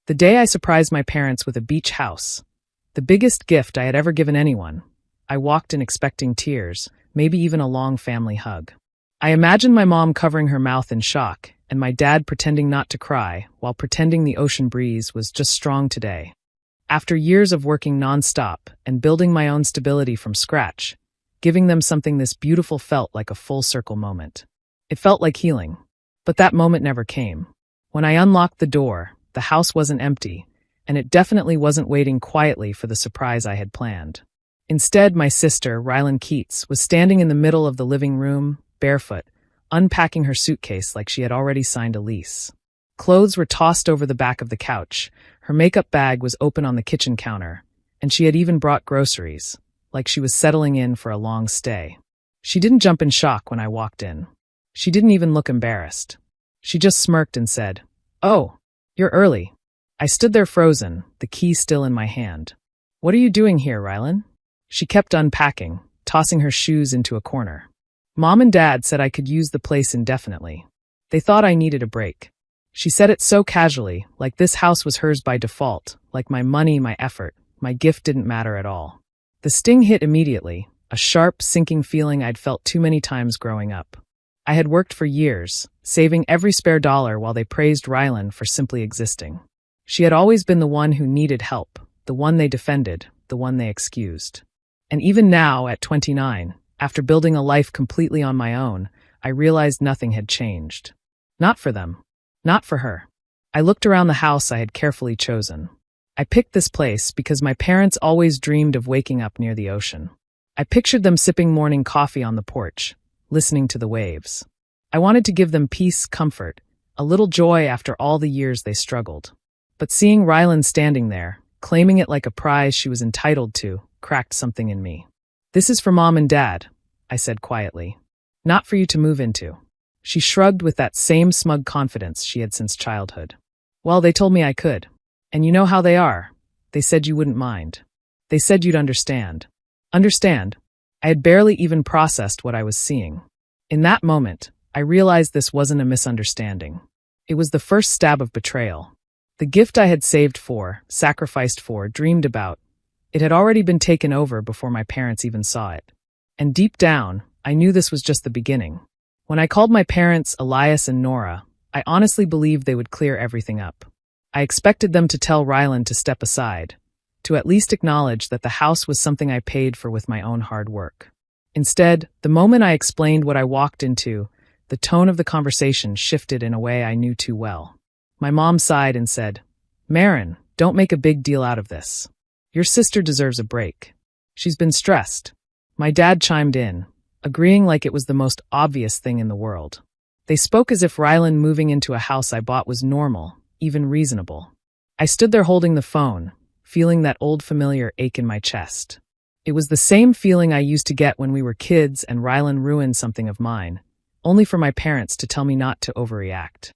The day I surprised my parents with a beach house. The biggest gift I had ever given anyone. I walked in expecting tears, maybe even a long family hug. I imagined my mom covering her mouth in shock, and my dad pretending not to cry, while pretending the ocean breeze was just strong today. After years of working nonstop and building my own stability from scratch, giving them something this beautiful felt like a full circle moment. It felt like healing. But that moment never came. When I unlocked the door, the house wasn't empty, and it definitely wasn't waiting quietly for the surprise I had planned. Instead, my sister, Rylan Keats, was standing in the middle of the living room, barefoot, unpacking her suitcase like she had already signed a lease. Clothes were tossed over the back of the couch, her makeup bag was open on the kitchen counter, and she had even brought groceries, like she was settling in for a long stay. She didn't jump in shock when I walked in. She didn't even look embarrassed. She just smirked and said, "Oh, you're early." I stood there frozen, the key still in my hand. "What are you doing here, Rylan?" She kept unpacking, tossing her shoes into a corner. "Mom and Dad said I could use the place indefinitely. They thought I needed a break." She said it so casually, like this house was hers by default, like my money, my effort, my gift didn't matter at all. The sting hit immediately, a sharp, sinking feeling I'd felt too many times growing up. I had worked for years, saving every spare dollar while they praised Rylan for simply existing. She had always been the one who needed help, the one they defended, the one they excused. And even now, at 29, after building a life completely on my own, I realized nothing had changed. Not for them. Not for her. I looked around the house I had carefully chosen. I picked this place because my parents always dreamed of waking up near the ocean. I pictured them sipping morning coffee on the porch, listening to the waves. I wanted to give them peace, comfort, a little joy after all the years they struggled. But seeing Rylan standing there, claiming it like a prize she was entitled to, cracked something in me. "This is for Mom and Dad," I said quietly. "Not for you to move into." She shrugged with that same smug confidence she had since childhood. "Well, they told me I could. And you know how they are. They said you wouldn't mind. They said you'd understand." Understand? I had barely even processed what I was seeing. In that moment, I realized this wasn't a misunderstanding. It was the first stab of betrayal. The gift I had saved for, sacrificed for, dreamed about, it had already been taken over before my parents even saw it. And deep down, I knew this was just the beginning. When I called my parents, Elias and Nora, I honestly believed they would clear everything up. I expected them to tell Rylan to step aside, to at least acknowledge that the house was something I paid for with my own hard work. Instead, the moment I explained what I walked into, the tone of the conversation shifted in a way I knew too well. My mom sighed and said, "Marin, don't make a big deal out of this. Your sister deserves a break. She's been stressed." My dad chimed in, agreeing like it was the most obvious thing in the world. They spoke as if Rylan moving into a house I bought was normal, even reasonable. I stood there holding the phone, feeling that old familiar ache in my chest. It was the same feeling I used to get when we were kids and Rylan ruined something of mine, only for my parents to tell me not to overreact.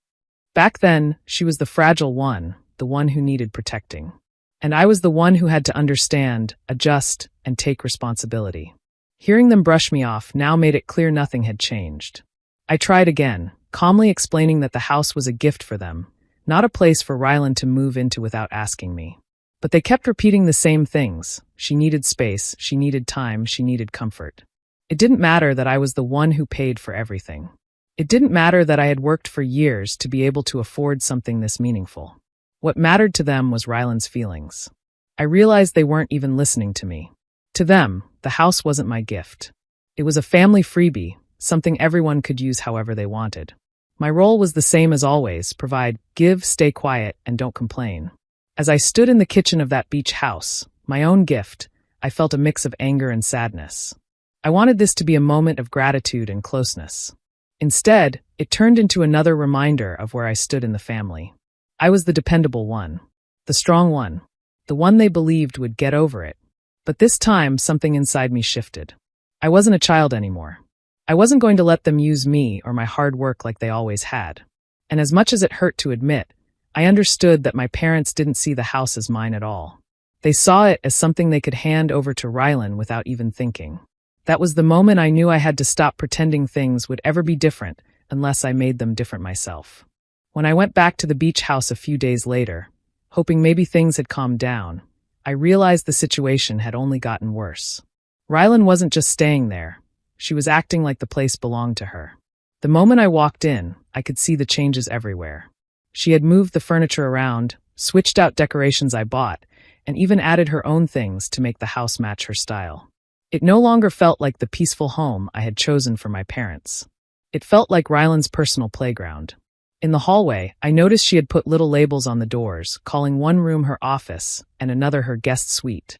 Back then, she was the fragile one, the one who needed protecting. And I was the one who had to understand, adjust, and take responsibility. Hearing them brush me off now made it clear nothing had changed. I tried again, calmly explaining that the house was a gift for them, not a place for Rylan to move into without asking me. But they kept repeating the same things. She needed space, she needed time, she needed comfort. It didn't matter that I was the one who paid for everything. It didn't matter that I had worked for years to be able to afford something this meaningful. What mattered to them was Rylan's feelings. I realized they weren't even listening to me. To them, the house wasn't my gift. It was a family freebie, something everyone could use however they wanted. My role was the same as always: provide, give, stay quiet, and don't complain. As I stood in the kitchen of that beach house, my own gift, I felt a mix of anger and sadness. I wanted this to be a moment of gratitude and closeness. Instead, it turned into another reminder of where I stood in the family. I was the dependable one, the strong one, the one they believed would get over it. But this time, something inside me shifted. I wasn't a child anymore. I wasn't going to let them use me or my hard work like they always had. And as much as it hurt to admit, I understood that my parents didn't see the house as mine at all. They saw it as something they could hand over to Rylan without even thinking. That was the moment I knew I had to stop pretending things would ever be different unless I made them different myself. When I went back to the beach house a few days later, hoping maybe things had calmed down, I realized the situation had only gotten worse. Rylan wasn't just staying there. She was acting like the place belonged to her. The moment I walked in, I could see the changes everywhere. She had moved the furniture around, switched out decorations I bought, and even added her own things to make the house match her style. It no longer felt like the peaceful home I had chosen for my parents. It felt like Rylan's personal playground. In the hallway, I noticed she had put little labels on the doors, calling one room her office and another her guest suite.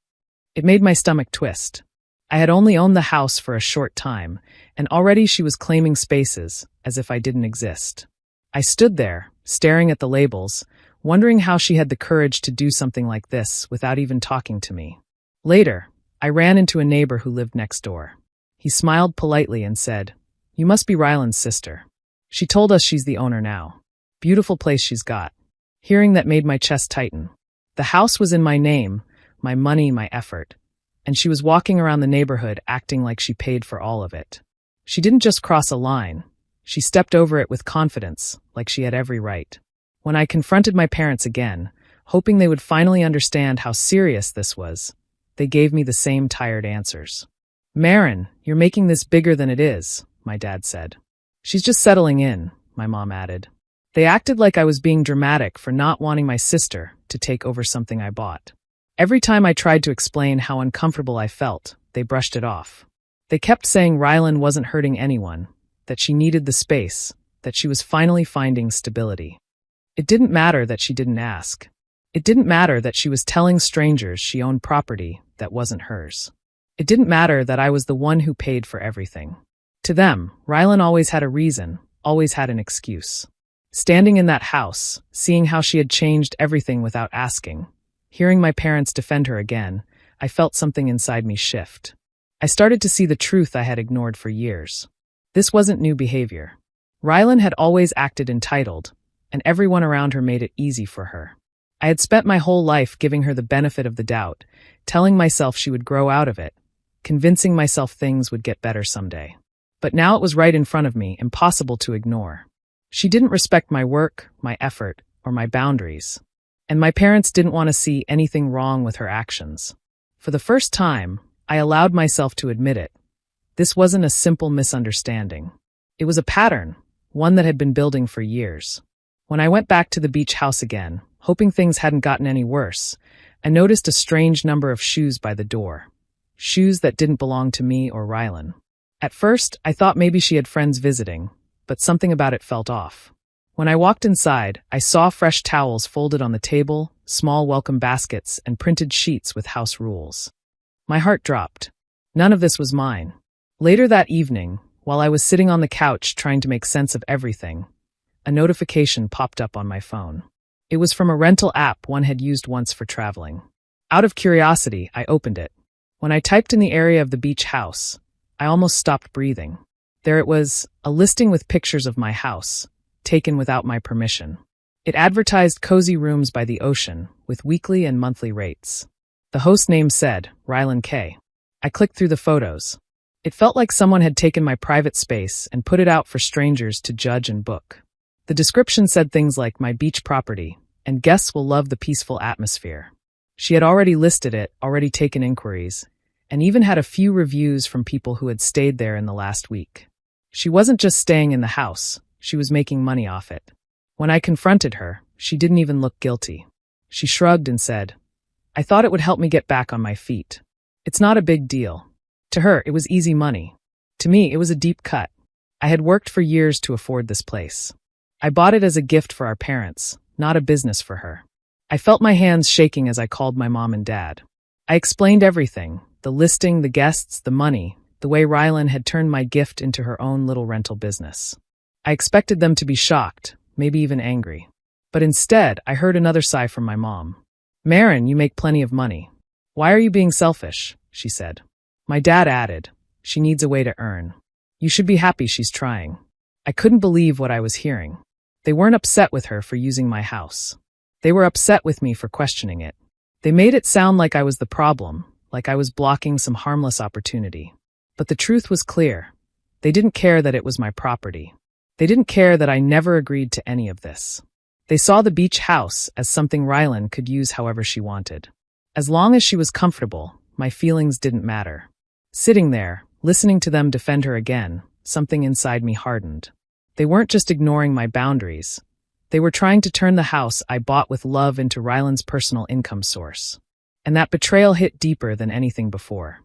It made my stomach twist. I had only owned the house for a short time, and already she was claiming spaces as if I didn't exist. I stood there, staring at the labels, wondering how she had the courage to do something like this without even talking to me. Later, I ran into a neighbor who lived next door. He smiled politely and said, "You must be Rylan's sister. She told us she's the owner now. Beautiful place she's got." Hearing that made my chest tighten. The house was in my name, my money, my effort, and she was walking around the neighborhood acting like she paid for all of it. She didn't just cross a line. She stepped over it with confidence, like she had every right. When I confronted my parents again, hoping they would finally understand how serious this was, they gave me the same tired answers. "Marin, you're making this bigger than it is," my dad said. "She's just settling in," my mom added. They acted like I was being dramatic for not wanting my sister to take over something I bought. Every time I tried to explain how uncomfortable I felt, they brushed it off. They kept saying Rylan wasn't hurting anyone, that she needed the space, that she was finally finding stability. It didn't matter that she didn't ask. It didn't matter that she was telling strangers she owned property that wasn't hers. It didn't matter that I was the one who paid for everything. To them, Rylan always had a reason, always had an excuse. Standing in that house, seeing how she had changed everything without asking, hearing my parents defend her again, I felt something inside me shift. I started to see the truth I had ignored for years. This wasn't new behavior. Rylan had always acted entitled, and everyone around her made it easy for her. I had spent my whole life giving her the benefit of the doubt, telling myself she would grow out of it, convincing myself things would get better someday. But now it was right in front of me, impossible to ignore. She didn't respect my work, my effort, or my boundaries. And my parents didn't want to see anything wrong with her actions. For the first time, I allowed myself to admit it. This wasn't a simple misunderstanding. It was a pattern, one that had been building for years. When I went back to the beach house again, hoping things hadn't gotten any worse, I noticed a strange number of shoes by the door. Shoes that didn't belong to me or Rylan. At first, I thought maybe she had friends visiting, but something about it felt off. When I walked inside, I saw fresh towels folded on the table, small welcome baskets, and printed sheets with house rules. My heart dropped. None of this was mine. Later that evening, while I was sitting on the couch trying to make sense of everything, a notification popped up on my phone. It was from a rental app one had used once for traveling. Out of curiosity, I opened it. When I typed in the area of the beach house, I almost stopped breathing. There it was, a listing with pictures of my house, taken without my permission. It advertised cozy rooms by the ocean, with weekly and monthly rates. The host name said, Rylan K. I clicked through the photos. It felt like someone had taken my private space and put it out for strangers to judge and book. The description said things like my beach property, and guests will love the peaceful atmosphere. She had already listed it, already taken inquiries, and even had a few reviews from people who had stayed there in the last week. She wasn't just staying in the house, she was making money off it. When I confronted her, she didn't even look guilty. She shrugged and said, "I thought it would help me get back on my feet. It's not a big deal." To her, it was easy money. To me, it was a deep cut. I had worked for years to afford this place. I bought it as a gift for our parents, not a business for her. I felt my hands shaking as I called my mom and dad. I explained everything, the listing, the guests, the money, the way Rylan had turned my gift into her own little rental business. I expected them to be shocked, maybe even angry. But instead, I heard another sigh from my mom. "Marin, you make plenty of money. Why are you being selfish?" she said. My dad added, "She needs a way to earn. You should be happy she's trying." I couldn't believe what I was hearing. They weren't upset with her for using my house. They were upset with me for questioning it. They made it sound like I was the problem, like I was blocking some harmless opportunity. But the truth was clear. They didn't care that it was my property. They didn't care that I never agreed to any of this. They saw the beach house as something Rylan could use however she wanted. As long as she was comfortable, my feelings didn't matter. Sitting there, listening to them defend her again, something inside me hardened. They weren't just ignoring my boundaries. They were trying to turn the house I bought with love into Rylan's personal income source. And that betrayal hit deeper than anything before.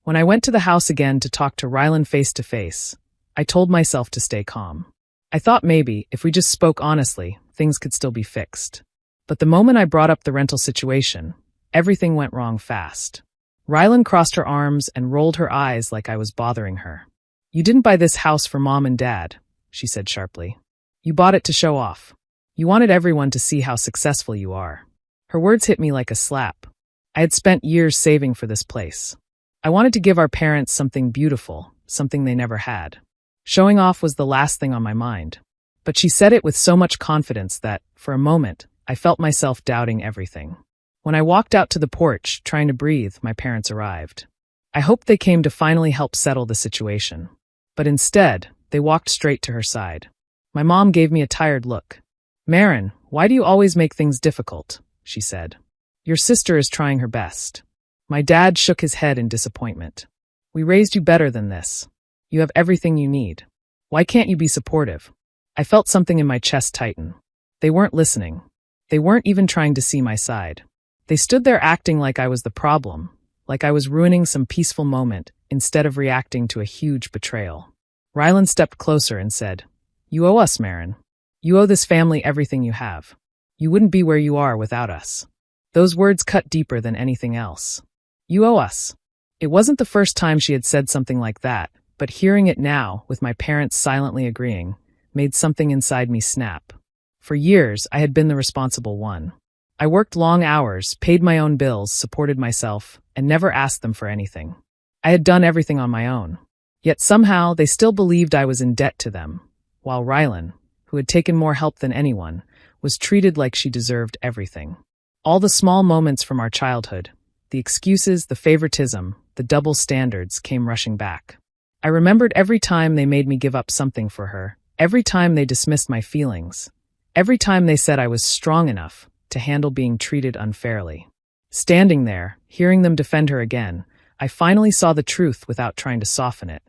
When I went to the house again to talk to Rylan face to face, I told myself to stay calm. I thought maybe, if we just spoke honestly, things could still be fixed. But the moment I brought up the rental situation, everything went wrong fast. Rylan crossed her arms and rolled her eyes like I was bothering her. "You didn't buy this house for Mom and Dad," she said sharply. "You bought it to show off. You wanted everyone to see how successful you are." Her words hit me like a slap. I had spent years saving for this place. I wanted to give our parents something beautiful, something they never had. Showing off was the last thing on my mind. But she said it with so much confidence that, for a moment, I felt myself doubting everything. When I walked out to the porch, trying to breathe, my parents arrived. I hoped they came to finally help settle the situation. But instead, they walked straight to her side. My mom gave me a tired look. "Marin, why do you always make things difficult?" she said. "Your sister is trying her best." My dad shook his head in disappointment. "We raised you better than this. You have everything you need. Why can't you be supportive?" I felt something in my chest tighten. They weren't listening. They weren't even trying to see my side. They stood there acting like I was the problem, like I was ruining some peaceful moment instead of reacting to a huge betrayal. Rylan stepped closer and said, "You owe us, Marin. You owe this family everything you have. You wouldn't be where you are without us." Those words cut deeper than anything else. "You owe us." It wasn't the first time she had said something like that, but hearing it now, with my parents silently agreeing, made something inside me snap. For years, I had been the responsible one. I worked long hours, paid my own bills, supported myself, and never asked them for anything. I had done everything on my own. Yet somehow, they still believed I was in debt to them, while Rylan, who had taken more help than anyone, was treated like she deserved everything. All the small moments from our childhood, the excuses, the favoritism, the double standards came rushing back. I remembered every time they made me give up something for her, every time they dismissed my feelings, every time they said I was strong enough to handle being treated unfairly. Standing there, hearing them defend her again, I finally saw the truth without trying to soften it.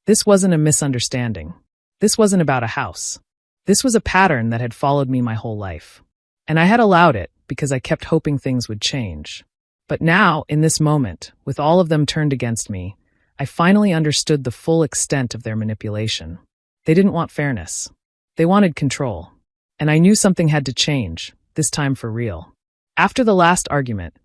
This wasn't a misunderstanding. This wasn't about a house. This was a pattern that had followed me my whole life. And I had allowed it because I kept hoping things would change. But now, in this moment, with all of them turned against me, I finally understood the full extent of their manipulation. They didn't want fairness. They wanted control. And I knew something had to change, this time for real. After the last argument,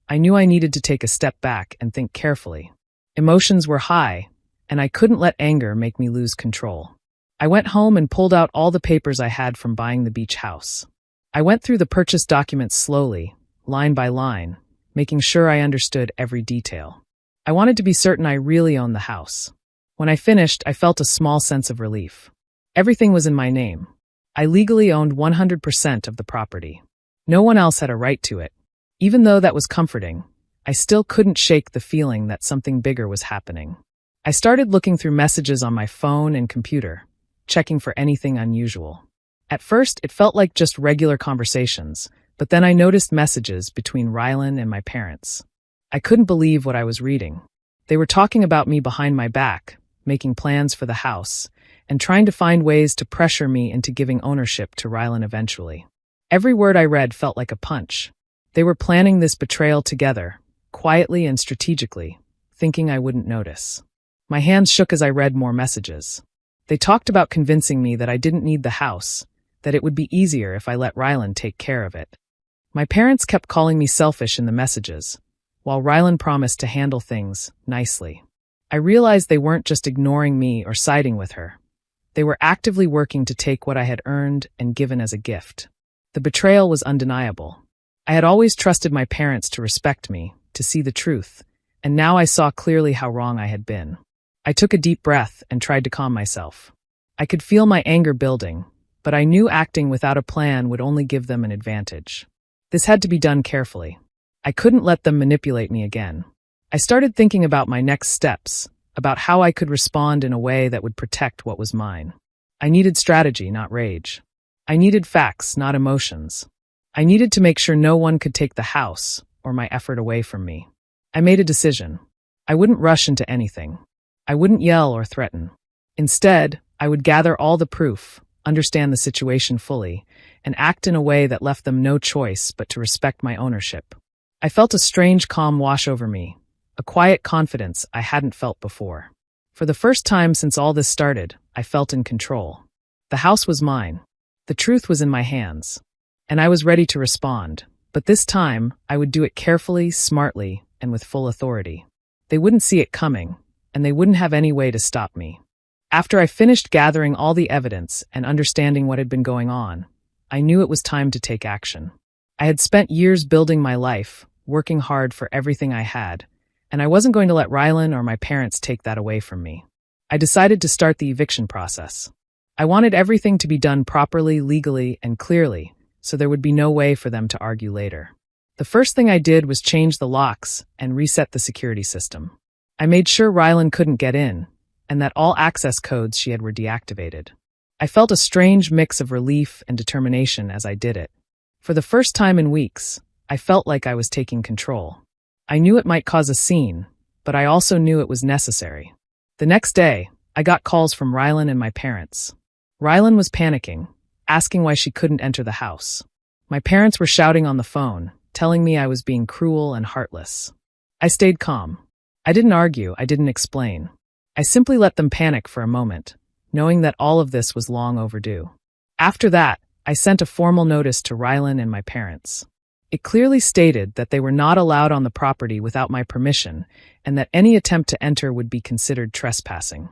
I knew I needed to take a step back and think carefully. Emotions were high, and I couldn't let anger make me lose control. I went home and pulled out all the papers I had from buying the beach house. I went through the purchase documents slowly, line by line, making sure I understood every detail. I wanted to be certain I really owned the house. When I finished, I felt a small sense of relief. Everything was in my name. I legally owned 100% of the property. No one else had a right to it. Even though that was comforting, I still couldn't shake the feeling that something bigger was happening. I started looking through messages on my phone and computer, checking for anything unusual. At first, it felt like just regular conversations, but then I noticed messages between Rylan and my parents. I couldn't believe what I was reading. They were talking about me behind my back, making plans for the house, and trying to find ways to pressure me into giving ownership to Rylan eventually. Every word I read felt like a punch. They were planning this betrayal together, quietly and strategically, thinking I wouldn't notice. My hands shook as I read more messages. They talked about convincing me that I didn't need the house, that it would be easier if I let Rylan take care of it. My parents kept calling me selfish in the messages, while Rylan promised to handle things nicely. I realized they weren't just ignoring me or siding with her. They were actively working to take what I had earned and given as a gift. The betrayal was undeniable. I had always trusted my parents to respect me, to see the truth, and now I saw clearly how wrong I had been. I took a deep breath and tried to calm myself. I could feel my anger building, but I knew acting without a plan would only give them an advantage. This had to be done carefully. I couldn't let them manipulate me again. I started thinking about my next steps, about how I could respond in a way that would protect what was mine. I needed strategy, not rage. I needed facts, not emotions. I needed to make sure no one could take the house or my effort away from me. I made a decision. I wouldn't rush into anything. I wouldn't yell or threaten. Instead, I would gather all the proof, understand the situation fully, and act in a way that left them no choice but to respect my ownership. I felt a strange calm wash over me, a quiet confidence I hadn't felt before. For the first time since all this started, I felt in control. The house was mine. The truth was in my hands. And I was ready to respond, but this time I would do it carefully, smartly, and with full authority. They wouldn't see it coming, and they wouldn't have any way to stop me. After I finished gathering all the evidence and understanding what had been going on, I knew it was time to take action. I had spent years building my life, working hard for everything I had, and I wasn't going to let Rylan or my parents take that away from me. I decided to start the eviction process. I wanted everything to be done properly, legally, and clearly, so there would be no way for them to argue later. The first thing I did was change the locks and reset the security system. I made sure Rylan couldn't get in, and that all access codes she had were deactivated. I felt a strange mix of relief and determination as I did it. For the first time in weeks, I felt like I was taking control. I knew it might cause a scene, but I also knew it was necessary. The next day, I got calls from Rylan and my parents. Rylan was panicking, asking why she couldn't enter the house. My parents were shouting on the phone, telling me I was being cruel and heartless. I stayed calm. I didn't argue, I didn't explain. I simply let them panic for a moment, knowing that all of this was long overdue. After that, I sent a formal notice to Rylan and my parents. It clearly stated that they were not allowed on the property without my permission, and that any attempt to enter would be considered trespassing.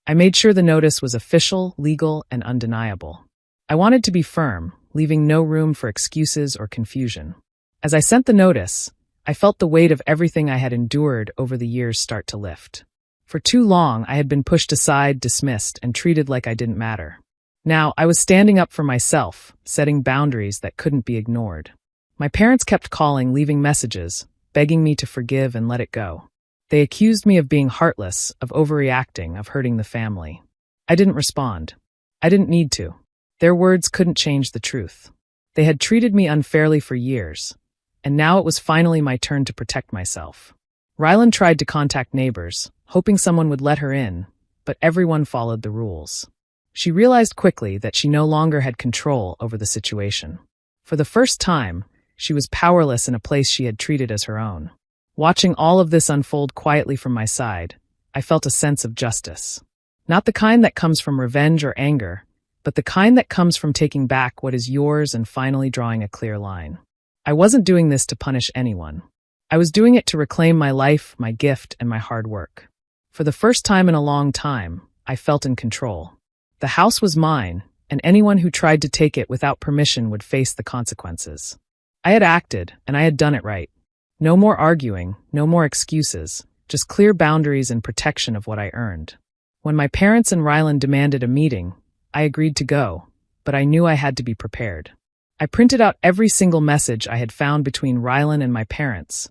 I made sure the notice was official, legal, and undeniable. I wanted to be firm, leaving no room for excuses or confusion. As I sent the notice, I felt the weight of everything I had endured over the years start to lift. For too long, I had been pushed aside, dismissed, and treated like I didn't matter. Now, I was standing up for myself, setting boundaries that couldn't be ignored. My parents kept calling, leaving messages, begging me to forgive and let it go. They accused me of being heartless, of overreacting, of hurting the family. I didn't respond. I didn't need to. Their words couldn't change the truth. They had treated me unfairly for years, and now it was finally my turn to protect myself. Rylan tried to contact neighbors, hoping someone would let her in, but everyone followed the rules. She realized quickly that she no longer had control over the situation. For the first time, she was powerless in a place she had treated as her own. Watching all of this unfold quietly from my side, I felt a sense of justice. Not the kind that comes from revenge or anger, but the kind that comes from taking back what is yours and finally drawing a clear line. I wasn't doing this to punish anyone. I was doing it to reclaim my life, my gift, and my hard work. For the first time in a long time, I felt in control. The house was mine, and anyone who tried to take it without permission would face the consequences. I had acted, and I had done it right. No more arguing, no more excuses, just clear boundaries and protection of what I earned. When my parents and Rylan demanded a meeting, I agreed to go, but I knew I had to be prepared. I printed out every single message I had found between Rylan and my parents.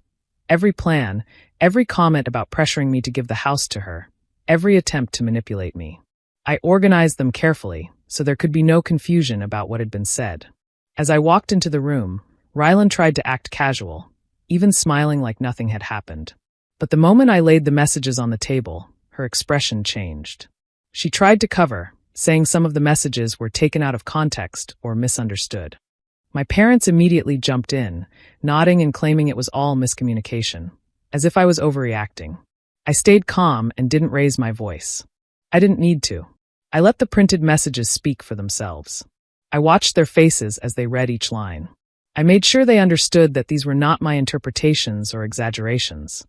Every plan, every comment about pressuring me to give the house to her, every attempt to manipulate me. I organized them carefully, so there could be no confusion about what had been said. As I walked into the room, Rylan tried to act casual, even smiling like nothing had happened. But the moment I laid the messages on the table, her expression changed. She tried to cover, saying some of the messages were taken out of context or misunderstood. My parents immediately jumped in, nodding and claiming it was all miscommunication, as if I was overreacting. I stayed calm and didn't raise my voice. I didn't need to. I let the printed messages speak for themselves. I watched their faces as they read each line. I made sure they understood that these were not my interpretations or exaggerations.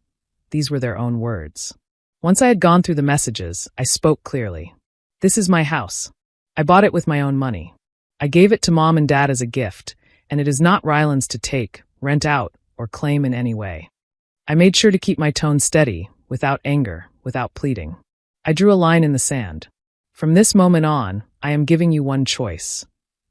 These were their own words. Once I had gone through the messages, I spoke clearly. This is my house. I bought it with my own money. I gave it to Mom and Dad as a gift, and it is not Rylan's to take, rent out, or claim in any way. I made sure to keep my tone steady, without anger, without pleading. I drew a line in the sand. From this moment on, I am giving you one choice.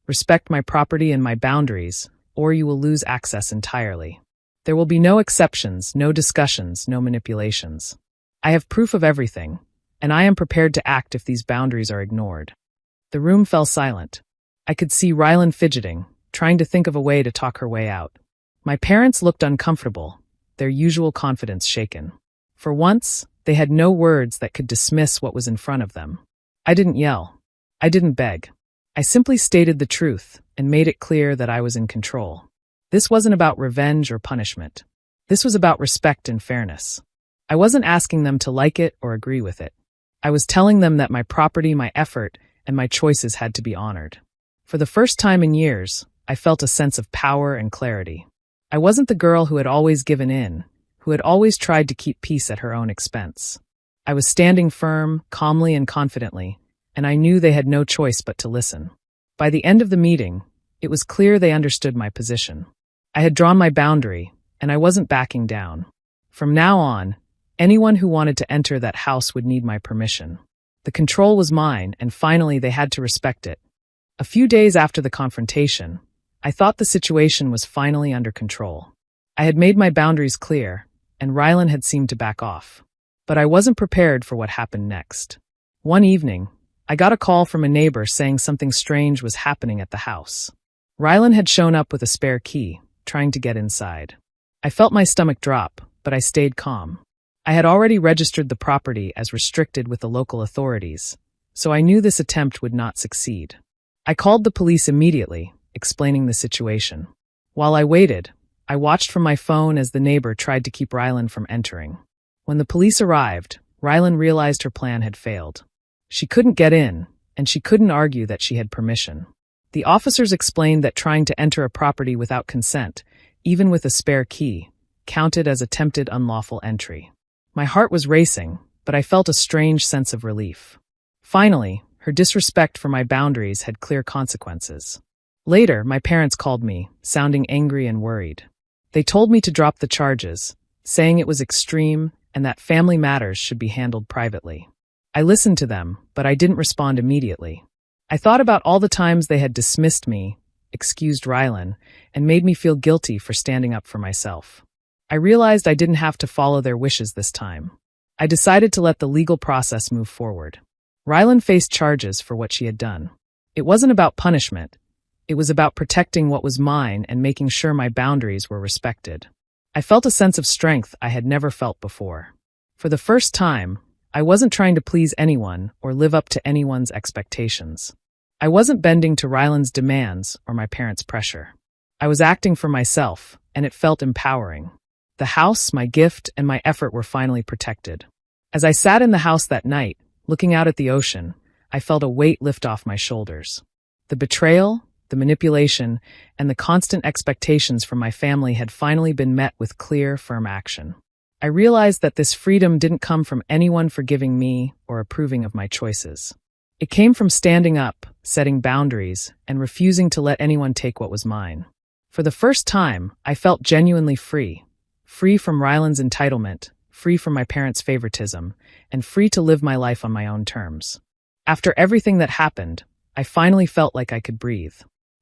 Respect my property and my boundaries, or you will lose access entirely. There will be no exceptions, no discussions, no manipulations. I have proof of everything, and I am prepared to act if these boundaries are ignored. The room fell silent. I could see Rylan fidgeting, trying to think of a way to talk her way out. My parents looked uncomfortable, their usual confidence shaken. For once, they had no words that could dismiss what was in front of them. I didn't yell. I didn't beg. I simply stated the truth and made it clear that I was in control. This wasn't about revenge or punishment. This was about respect and fairness. I wasn't asking them to like it or agree with it. I was telling them that my property, my effort, and my choices had to be honored. For the first time in years, I felt a sense of power and clarity. I wasn't the girl who had always given in, who had always tried to keep peace at her own expense. I was standing firm, calmly and confidently, and I knew they had no choice but to listen. By the end of the meeting, it was clear they understood my position. I had drawn my boundary, and I wasn't backing down. From now on, anyone who wanted to enter that house would need my permission. The control was mine, and finally they had to respect it. A few days after the confrontation, I thought the situation was finally under control. I had made my boundaries clear, and Rylan had seemed to back off. But I wasn't prepared for what happened next. One evening, I got a call from a neighbor saying something strange was happening at the house. Rylan had shown up with a spare key, trying to get inside. I felt my stomach drop, but I stayed calm. I had already registered the property as restricted with the local authorities, so I knew this attempt would not succeed. I called the police immediately, explaining the situation. While I waited, I watched from my phone as the neighbor tried to keep Rylan from entering. When the police arrived, Rylan realized her plan had failed. She couldn't get in, and she couldn't argue that she had permission. The officers explained that trying to enter a property without consent, even with a spare key, counted as attempted unlawful entry. My heart was racing, but I felt a strange sense of relief. Finally, her disrespect for my boundaries had clear consequences. Later, my parents called me, sounding angry and worried. They told me to drop the charges, saying it was extreme and that family matters should be handled privately. I listened to them, but I didn't respond immediately. I thought about all the times they had dismissed me, excused Rylan, and made me feel guilty for standing up for myself. I realized I didn't have to follow their wishes this time. I decided to let the legal process move forward. Rylan faced charges for what she had done. It wasn't about punishment. It was about protecting what was mine and making sure my boundaries were respected. I felt a sense of strength I had never felt before. For the first time, I wasn't trying to please anyone or live up to anyone's expectations. I wasn't bending to Rylan's demands or my parents' pressure. I was acting for myself, and it felt empowering. The house, my gift, and my effort were finally protected. As I sat in the house that night, looking out at the ocean, I felt a weight lift off my shoulders. The betrayal, the manipulation, and the constant expectations from my family had finally been met with clear, firm action. I realized that this freedom didn't come from anyone forgiving me or approving of my choices. It came from standing up, setting boundaries, and refusing to let anyone take what was mine. For the first time, I felt genuinely free. Free from Rylan's entitlement, free from my parents' favoritism, and free to live my life on my own terms. After everything that happened, I finally felt like I could breathe.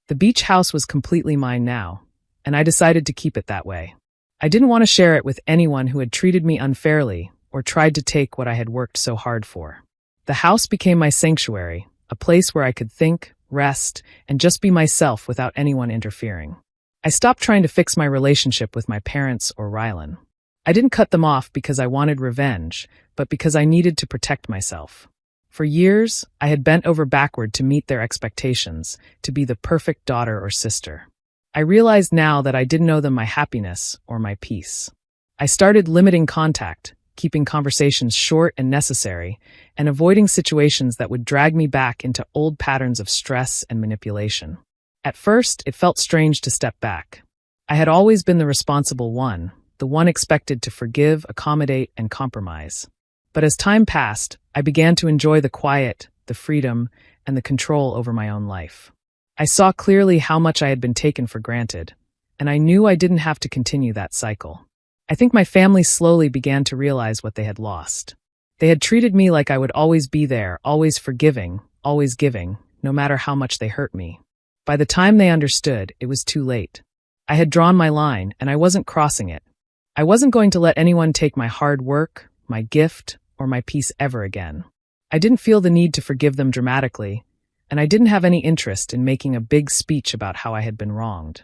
The beach house was completely mine now, and I decided to keep it that way. I didn't want to share it with anyone who had treated me unfairly or tried to take what I had worked so hard for. The house became my sanctuary, a place where I could think, rest, and just be myself without anyone interfering. I stopped trying to fix my relationship with my parents or Rylan. I didn't cut them off because I wanted revenge, but because I needed to protect myself. For years, I had bent over backward to meet their expectations, to be the perfect daughter or sister. I realized now that I didn't owe them my happiness or my peace. I started limiting contact, keeping conversations short and necessary, and avoiding situations that would drag me back into old patterns of stress and manipulation. At first, it felt strange to step back. I had always been the responsible one, the one expected to forgive, accommodate, and compromise. But as time passed, I began to enjoy the quiet, the freedom, and the control over my own life. I saw clearly how much I had been taken for granted, and I knew I didn't have to continue that cycle. I think my family slowly began to realize what they had lost. They had treated me like I would always be there, always forgiving, always giving, no matter how much they hurt me. By the time they understood, it was too late. I had drawn my line, and I wasn't crossing it. I wasn't going to let anyone take my hard work, my gift, or my peace ever again. I didn't feel the need to forgive them dramatically. and I didn't have any interest in making a big speech about how I had been wronged.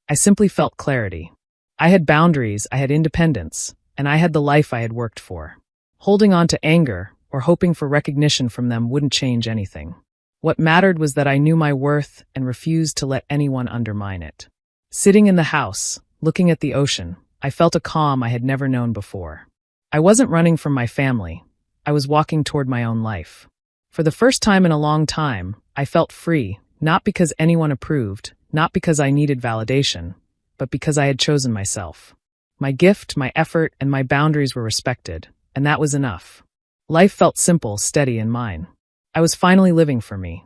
I simply felt clarity. I had boundaries, I had independence, and I had the life I had worked for. Holding on to anger or hoping for recognition from them wouldn't change anything. What mattered was that I knew my worth and refused to let anyone undermine it. Sitting in the house, looking at the ocean, I felt a calm I had never known before. I wasn't running from my family. I was walking toward my own life. For the first time in a long time, I felt free, not because anyone approved, not because I needed validation, but because I had chosen myself. My gift, my effort, and my boundaries were respected, and that was enough. Life felt simple, steady, and mine. I was finally living for me.